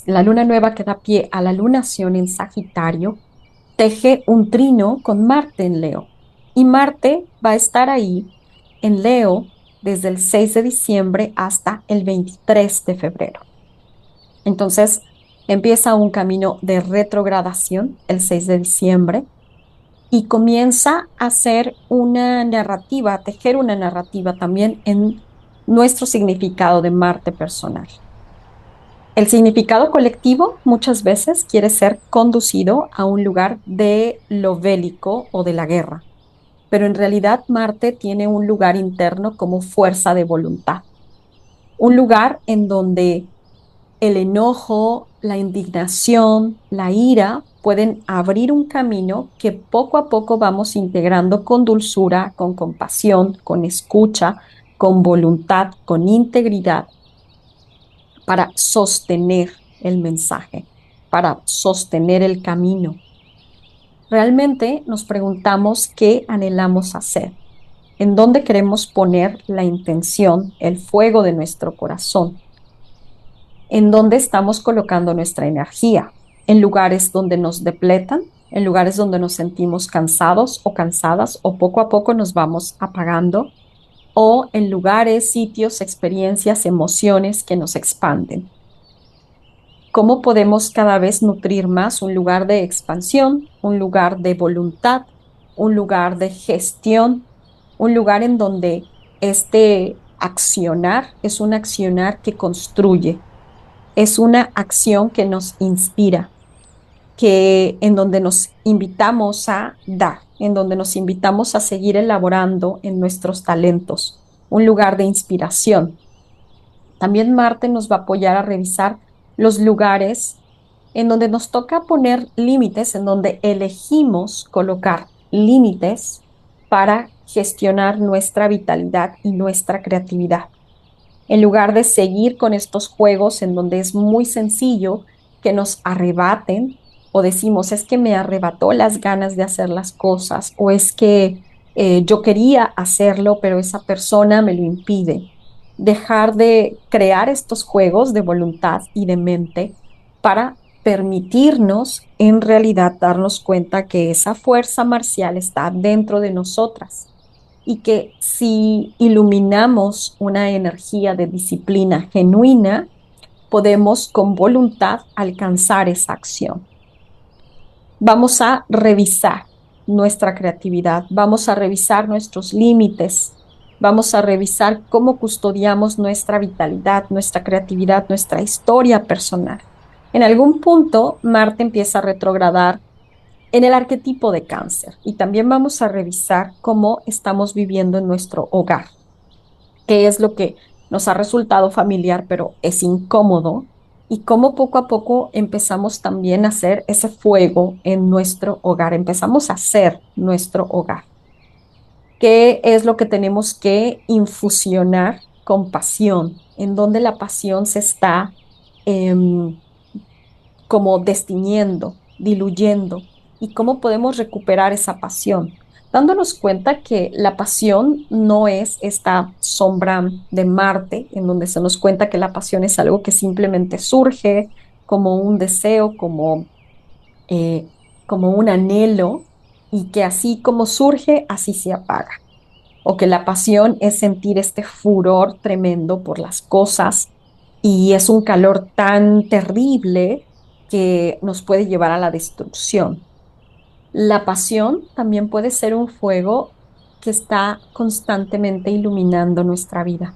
la luna nueva que da pie a la lunación en Sagitario, teje un trino con Marte en Leo. Y Marte va a estar ahí en Leo desde el 6 de diciembre hasta el 23 de febrero. Entonces empieza un camino de retrogradación el 6 de diciembre y comienza a hacer una narrativa, a tejer una narrativa también en nuestro significado de Marte personal. El significado colectivo muchas veces quiere ser conducido a un lugar de lo bélico o de la guerra, pero en realidad Marte tiene un lugar interno como fuerza de voluntad, un lugar en donde el enojo, la indignación, la ira pueden abrir un camino que poco a poco vamos integrando con dulzura, con compasión, con escucha, con voluntad, con integridad para sostener el mensaje, para sostener el camino. Realmente nos preguntamos qué anhelamos hacer, en dónde queremos poner la intención, el fuego de nuestro corazón, en dónde estamos colocando nuestra energía, en lugares donde nos depletan, en lugares donde nos sentimos cansados o cansadas o poco a poco nos vamos apagando, o en lugares, sitios, experiencias, emociones que nos expanden. ¿Cómo podemos cada vez nutrir más un lugar de expansión, un lugar de voluntad, un lugar de gestión, un lugar en donde este accionar es un accionar que construye, es una acción que nos inspira, que en donde nos invitamos a dar, en donde nos invitamos a seguir elaborando en nuestros talentos, un lugar de inspiración. También Marte nos va a apoyar a revisar los lugares en donde nos toca poner límites, en donde elegimos colocar límites para gestionar nuestra vitalidad y nuestra creatividad. En lugar de seguir con estos juegos en donde es muy sencillo que nos arrebaten o decimos, es que me arrebató las ganas de hacer las cosas o es que yo quería hacerlo, pero esa persona me lo impide. Dejar de crear estos juegos de voluntad y de mente para permitirnos en realidad darnos cuenta que esa fuerza marcial está dentro de nosotras y que si iluminamos una energía de disciplina genuina, podemos con voluntad alcanzar esa acción. Vamos a revisar nuestra creatividad, vamos a revisar nuestros límites, vamos a revisar cómo custodiamos nuestra vitalidad, nuestra creatividad, nuestra historia personal. En algún punto, Marte empieza a retrogradar en el arquetipo de cáncer y también vamos a revisar cómo estamos viviendo en nuestro hogar, qué es lo que nos ha resultado familiar pero es incómodo y cómo poco a poco empezamos también a hacer ese fuego en nuestro hogar, empezamos a hacer nuestro hogar. ¿Qué es lo que tenemos que infusionar con pasión? En donde la pasión se está em, como destiñendo, diluyendo, y cómo podemos recuperar esa pasión, dándonos cuenta que la pasión no es esta sombra de Marte, en donde se nos cuenta que la pasión es algo que simplemente surge como un deseo, eh, como un anhelo, y que así como surge, así se apaga. O que la pasión es sentir este furor tremendo por las cosas y es un calor tan terrible que nos puede llevar a la destrucción. La pasión también puede ser un fuego que está constantemente iluminando nuestra vida.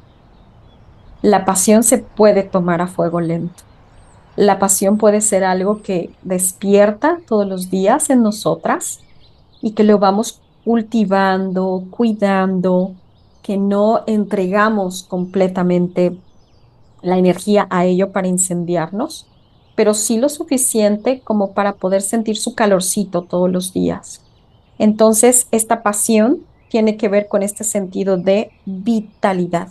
La pasión se puede tomar a fuego lento. La pasión puede ser algo que despierta todos los días en nosotras y que lo vamos cultivando, cuidando, que no entregamos completamente la energía a ello para incendiarnos, pero sí lo suficiente como para poder sentir su calorcito todos los días. Entonces, esta pasión tiene que ver con este sentido de vitalidad.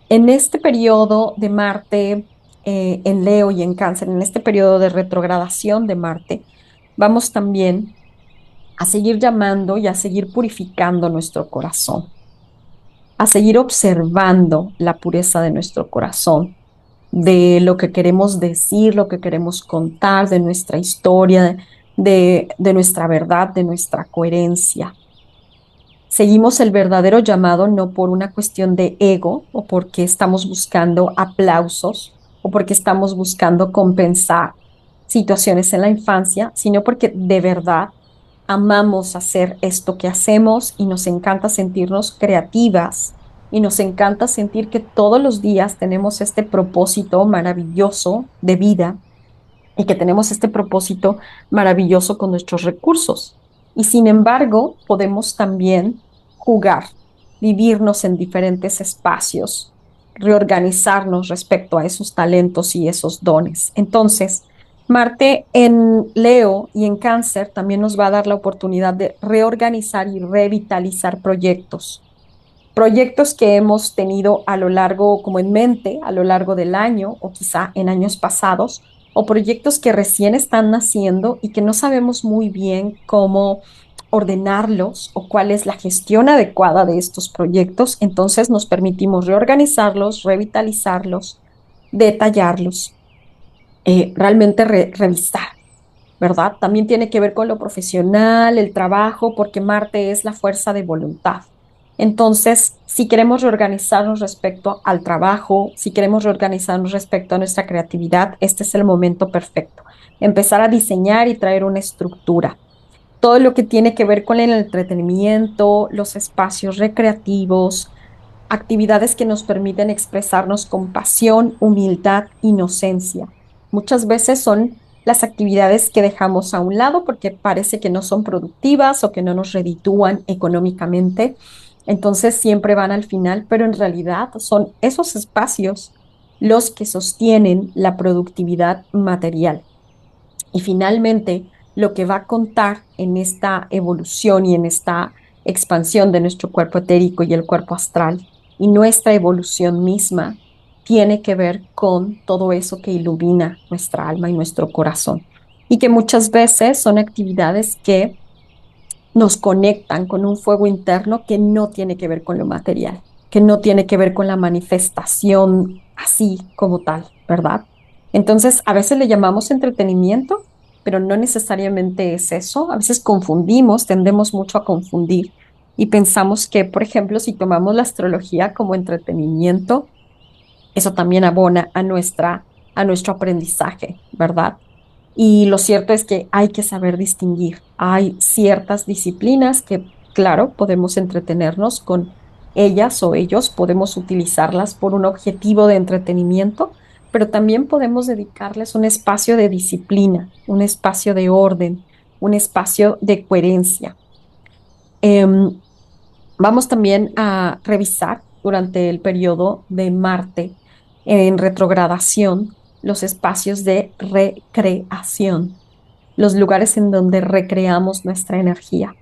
En este periodo de Marte en Leo y en Cáncer, en este periodo de retrogradación de Marte, vamos también a seguir llamando y a seguir purificando nuestro corazón, a seguir observando la pureza de nuestro corazón, de lo que queremos decir, lo que queremos contar, de nuestra historia, de nuestra verdad, de nuestra coherencia. Seguimos el verdadero llamado no por una cuestión de ego o porque estamos buscando aplausos o porque estamos buscando compensar situaciones en la infancia, sino porque de verdad amamos hacer esto que hacemos y nos encanta sentirnos creativas y nos encanta sentir que todos los días tenemos este propósito maravilloso de vida y que tenemos este propósito maravilloso con nuestros recursos. Y sin embargo, podemos también jugar, vivirnos en diferentes espacios, reorganizarnos respecto a esos talentos y esos dones. Entonces, Marte en Leo y en Cáncer también nos va a dar la oportunidad de reorganizar y revitalizar proyectos que hemos tenido a lo largo, como en mente, a lo largo del año o quizá en años pasados, o proyectos que recién están naciendo y que no sabemos muy bien cómo ordenarlos o cuál es la gestión adecuada de estos proyectos. Entonces nos permitimos reorganizarlos, revitalizarlos, detallarlos, realmente revisar. ¿Verdad? También tiene que ver con lo profesional, el trabajo, porque Marte es la fuerza de voluntad. Entonces, si queremos reorganizarnos respecto al trabajo, si queremos reorganizarnos respecto a nuestra creatividad, este es el momento perfecto. Empezar a diseñar y traer una estructura. Todo lo que tiene que ver con el entretenimiento, los espacios recreativos, actividades que nos permiten expresarnos con pasión, humildad, inocencia. Muchas veces son las actividades que dejamos a un lado porque parece que no son productivas o que no nos reditúan económicamente. Entonces siempre van al final, pero en realidad son esos espacios los que sostienen la productividad material. Y finalmente, lo que va a contar en esta evolución y en esta expansión de nuestro cuerpo etérico y el cuerpo astral y nuestra evolución misma tiene que ver con todo eso que ilumina nuestra alma y nuestro corazón. Y que muchas veces son actividades que nos conectan con un fuego interno que no tiene que ver con lo material, que no tiene que ver con la manifestación así como tal, ¿verdad? Entonces, a veces le llamamos entretenimiento, pero no necesariamente es eso. A veces confundimos, tendemos mucho a confundir y pensamos que, por ejemplo, si tomamos la astrología como entretenimiento, eso también abona a nuestro aprendizaje, ¿verdad? Y lo cierto es que hay que saber distinguir. Hay ciertas disciplinas que, claro, podemos entretenernos con ellas o ellos, podemos utilizarlas por un objetivo de entretenimiento, pero también podemos dedicarles un espacio de disciplina, un espacio de orden, un espacio de coherencia. Em, Vamos también a revisar durante el periodo de Marte en retrogradación los espacios de recreación, los lugares en donde recreamos nuestra energía,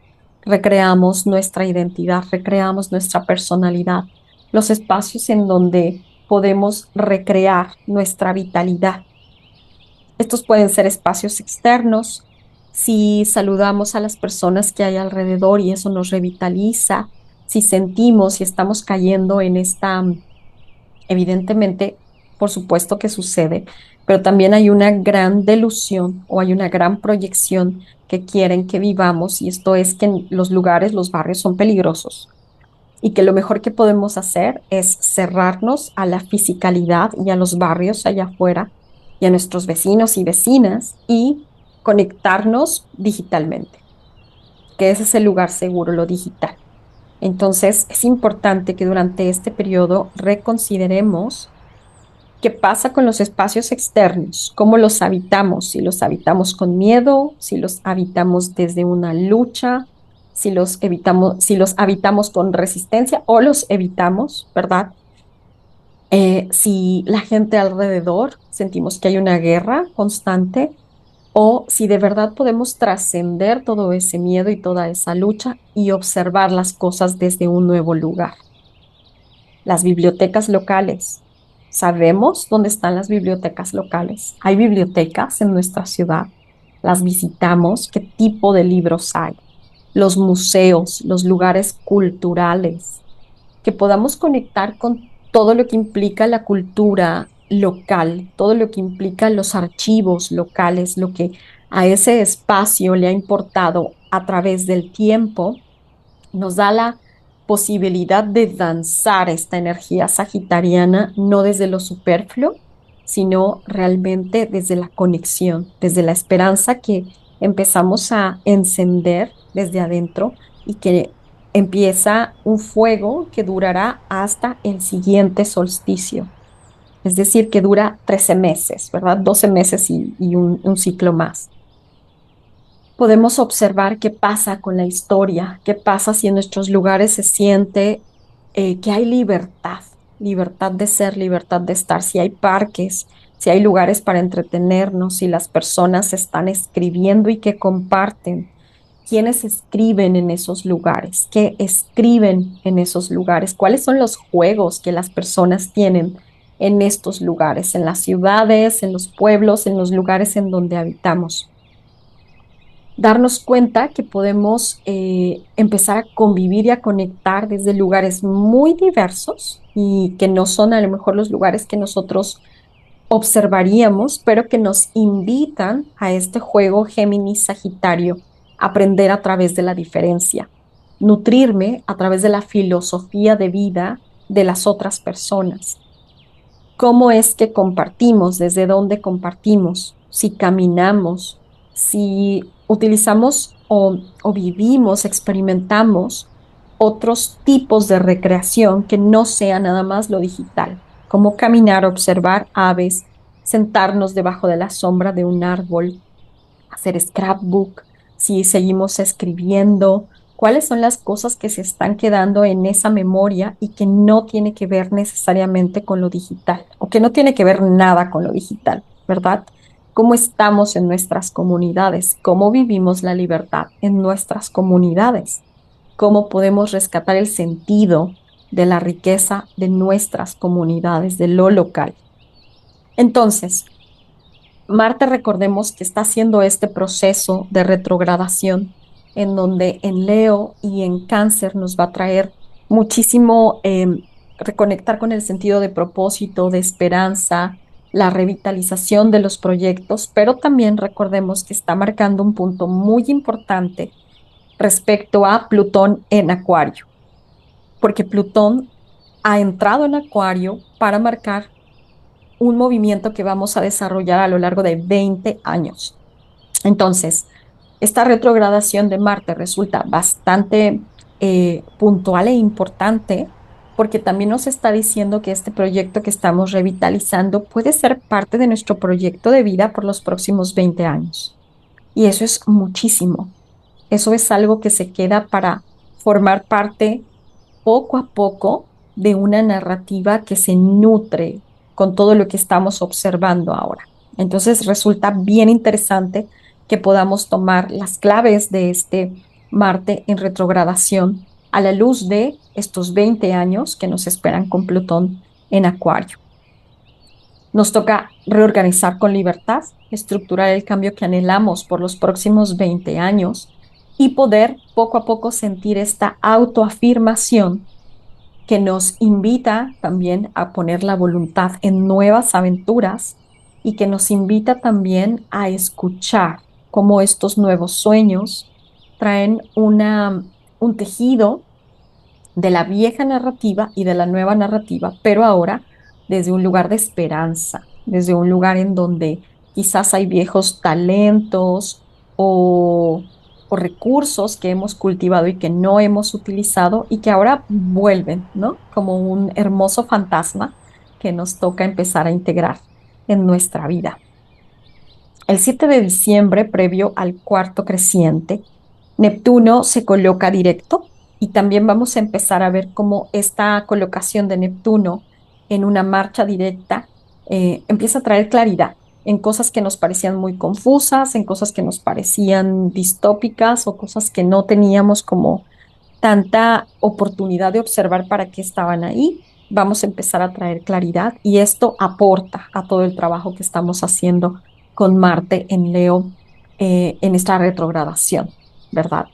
recreamos nuestra identidad, recreamos nuestra personalidad, los espacios en donde podemos recrear nuestra vitalidad. Estos pueden ser espacios externos, si saludamos a las personas que hay alrededor y eso nos revitaliza, si sentimos y estamos cayendo en esta, evidentemente, por supuesto que sucede, pero también hay una gran delusión o hay una gran proyección que quieren que vivamos y esto es que en los lugares, los barrios son peligrosos y que lo mejor que podemos hacer es cerrarnos a la fisicalidad y a los barrios allá afuera y a nuestros vecinos y vecinas y conectarnos digitalmente, que ese es el lugar seguro, lo digital. Entonces, es importante que durante este periodo reconsideremos qué pasa con los espacios externos, cómo los habitamos, si los habitamos con miedo, si los habitamos desde una lucha, si los habitamos con resistencia o los evitamos, ¿verdad? Si la gente alrededor sentimos que hay una guerra constante o si de verdad podemos trascender todo ese miedo y toda esa lucha y observar las cosas desde un nuevo lugar. Las bibliotecas locales. ¿Sabemos dónde están las bibliotecas locales? ¿Hay bibliotecas en nuestra ciudad? ¿Las visitamos? ¿Qué tipo de libros hay? Los museos, los lugares culturales, que podamos conectar con todo lo que implica la cultura local, todo lo que implica los archivos locales, lo que a ese espacio le ha importado a través del tiempo, nos da la posibilidad de danzar esta energía sagitariana, no desde lo superfluo, sino realmente desde la conexión, desde la esperanza que empezamos a encender desde adentro y que empieza un fuego que durará hasta el siguiente solsticio. Es decir, que dura 13 meses, ¿verdad? 12 meses y un ciclo más. Podemos observar qué pasa con la historia, qué pasa si en nuestros lugares se siente que hay libertad, libertad de ser, libertad de estar, si hay parques, si hay lugares para entretenernos, si las personas están escribiendo y que comparten, quiénes escriben en esos lugares, qué escriben en esos lugares, cuáles son los juegos que las personas tienen en estos lugares, en las ciudades, en los pueblos, en los lugares en donde habitamos, darnos cuenta que podemos empezar a convivir y a conectar desde lugares muy diversos y que no son a lo mejor los lugares que nosotros observaríamos, pero que nos invitan a este juego Géminis-Sagitario, aprender a través de la diferencia, nutrirme a través de la filosofía de vida de las otras personas. ¿Cómo es que compartimos? ¿Desde dónde compartimos? Si caminamos, si utilizamos o vivimos, experimentamos otros tipos de recreación que no sea nada más lo digital, como caminar, observar aves, sentarnos debajo de la sombra de un árbol, hacer scrapbook, si seguimos escribiendo, cuáles son las cosas que se están quedando en esa memoria y que no tiene que ver necesariamente con lo digital o que no tiene que ver nada con lo digital, ¿verdad? ¿Cómo estamos en nuestras comunidades? ¿Cómo vivimos la libertad en nuestras comunidades? ¿Cómo podemos rescatar el sentido de la riqueza de nuestras comunidades, de lo local? Entonces, Marte, recordemos que está haciendo este proceso de retrogradación en donde en Leo y en Cáncer nos va a traer muchísimo reconectar con el sentido de propósito, de esperanza, la revitalización de los proyectos, pero también recordemos que está marcando un punto muy importante respecto a Plutón en Acuario, porque Plutón ha entrado en Acuario para marcar un movimiento que vamos a desarrollar a lo largo de 20 años. Entonces, esta retrogradación de Marte resulta bastante puntual e importante porque también nos está diciendo que este proyecto que estamos revitalizando puede ser parte de nuestro proyecto de vida por los próximos 20 años. Y eso es muchísimo. Eso es algo que se queda para formar parte poco a poco de una narrativa que se nutre con todo lo que estamos observando ahora. Entonces resulta bien interesante que podamos tomar las claves de este Marte en retrogradación a la luz de estos 20 años que nos esperan con Plutón en Acuario. Nos toca reorganizar con libertad, estructurar el cambio que anhelamos por los próximos 20 años y poder poco a poco sentir esta autoafirmación que nos invita también a poner la voluntad en nuevas aventuras y que nos invita también a escuchar cómo estos nuevos sueños traen un tejido de la vieja narrativa y de la nueva narrativa, pero ahora desde un lugar de esperanza, desde un lugar en donde quizás hay viejos talentos o, o recursos que hemos cultivado y que no hemos utilizado y que ahora vuelven, ¿no? Como un hermoso fantasma que nos toca empezar a integrar en nuestra vida. El 7 de diciembre, previo al cuarto creciente, Neptuno se coloca directo y también vamos a empezar a ver cómo esta colocación de Neptuno en una marcha directa empieza a traer claridad en cosas que nos parecían muy confusas, en cosas que nos parecían distópicas o cosas que no teníamos como tanta oportunidad de observar para qué estaban ahí. Vamos a empezar a traer claridad y esto aporta a todo el trabajo que estamos haciendo con Marte en Leo en esta retrogradación, ¿verdad?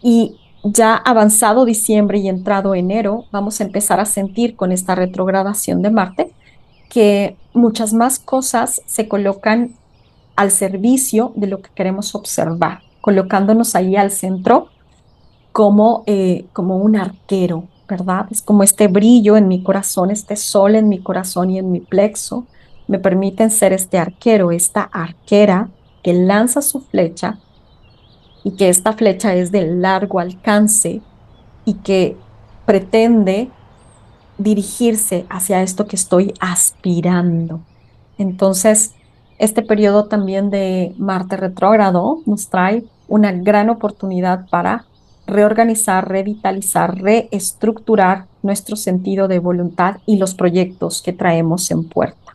Y ya avanzado diciembre y entrado enero, vamos a empezar a sentir con esta retrogradación de Marte que muchas más cosas se colocan al servicio de lo que queremos observar, colocándonos ahí al centro como un arquero, ¿verdad? Es como este brillo en mi corazón, este sol en mi corazón y en mi plexo, me permiten ser este arquero, esta arquera que lanza su flecha y que esta flecha es de largo alcance y que pretende dirigirse hacia esto que estoy aspirando. Entonces, este periodo también de Marte retrógrado nos trae una gran oportunidad para reorganizar, revitalizar, reestructurar nuestro sentido de voluntad y los proyectos que traemos en puerto.